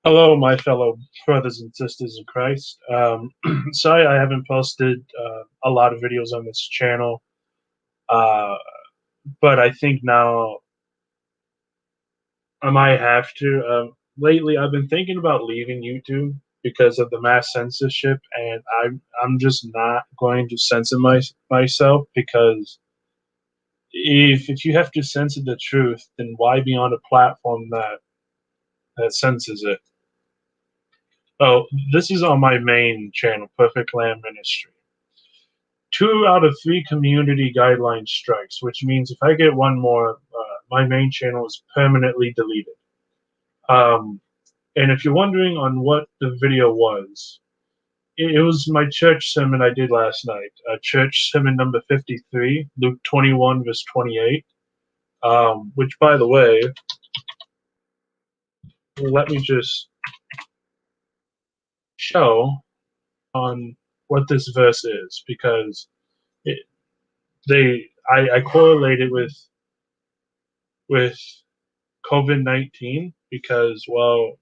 Hello, my fellow brothers and sisters in Christ. Sorry I haven't posted a lot of videos on this channel, uh, but I think now I might have to. Lately, I've been thinking about leaving YouTube because of the mass censorship, and I'm just not going to censor myself because if you have to censor the truth, then why be on a platform that censors it? Oh, this is on my main channel, Perfect Land Ministry. 2 out of 3 community guideline strikes, which means if I get one more, my main channel is permanently deleted. Um, and if you're wondering on what the video was, it was my church sermon I did last night. Church sermon number 53, Luke 21, verse 28. Which, by the way, let me just show on what this verse is because it, I correlate it with COVID-19 because, well,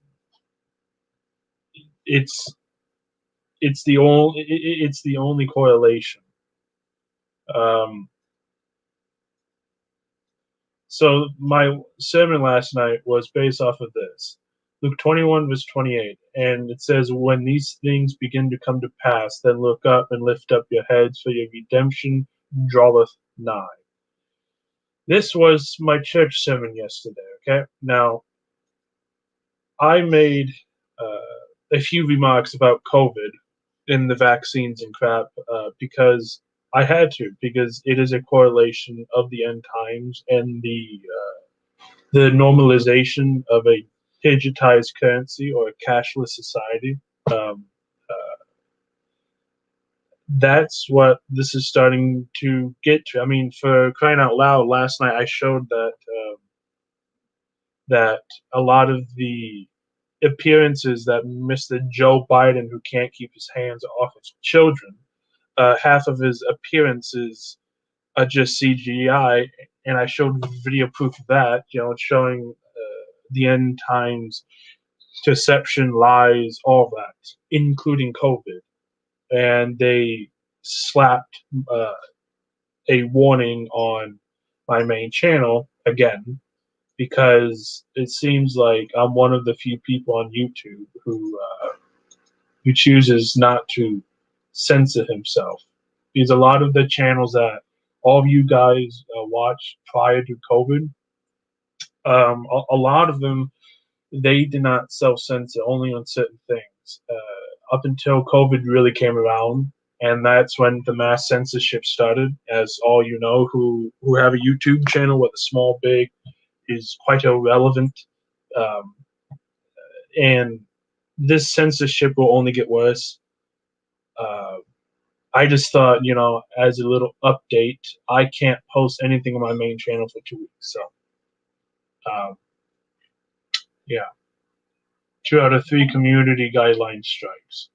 it's it's the only correlation. Um, so my sermon last night was based off of this. Luke 21 verse 28, and it says, "When these things begin to come to pass, then look up and lift up your heads, for your redemption draweth nigh." This was my church sermon yesterday. Okay, now I made a few remarks about COVID in the vaccines and crap because I had to, because it is a correlation of the end times and the normalization of a digitized currency or a cashless society. Um, uh, that's what this is starting to get to. I mean, for crying out loud, last night I showed that a lot of the appearances that Mr. Joe Biden, who can't keep his hands off his children, half of his appearances are just CGI, and I showed video proof of that. Showing the end times, deception, lies, all that, including COVID, and they slapped a warning on my main channel again because it seems like I'm one of the few people on YouTube who chooses not to censor himself. Because a lot of the channels that all of you guys watched prior to COVID, a lot of them, they did not self-censor only on certain things. Up until COVID really came around, and that's when the mass censorship started. As all you know, who have a YouTube channel, whether small, big, is quite irrelevant. Um, and this censorship will only get worse. Uh, I just thought, as a little update, I can't post anything on my main channel for 2 weeks. So, um, yeah, 2 out of 3 community guideline strikes.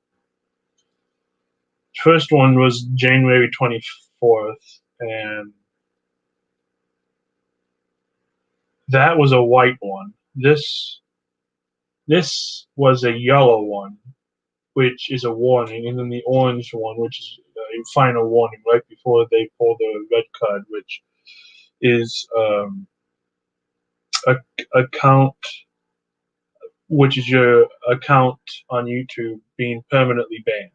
First one was January 24th, and that was a white one. This was a yellow one, which is a warning, and then the orange one, which is a final warning right before they pull the red card, which is a account, which is your account on YouTube being permanently banned.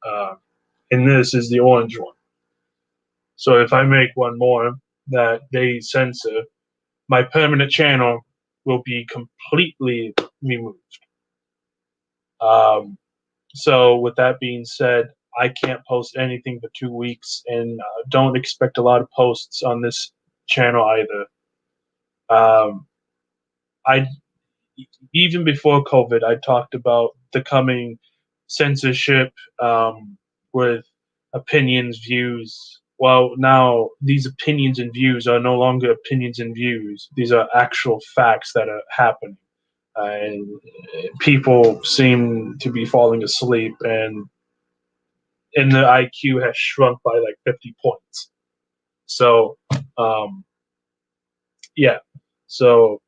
Uh, and this is the orange one. So if I make one more that they censor, my permanent channel will be completely removed. Um, so with that being said, I can't post anything for 2 weeks, and don't expect a lot of posts on this channel either. I Even before COVID, I talked about the coming censorship with opinions, views. Well, now these opinions and views are no longer opinions and views. These are actual facts that are happening. And people seem to be falling asleep, and the IQ has shrunk by like 50 points. So, um, yeah. So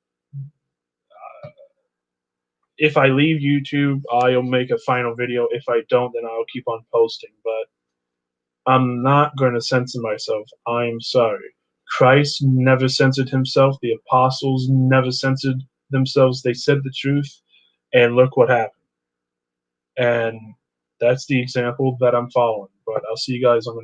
if I leave YouTube, I'll make a final video. If I don't, then I'll keep on posting. But I'm not going to censor myself. I'm sorry. Christ never censored himself. The apostles never censored themselves. They said the truth, and look what happened. And that's the example that I'm following. But I'll see you guys on the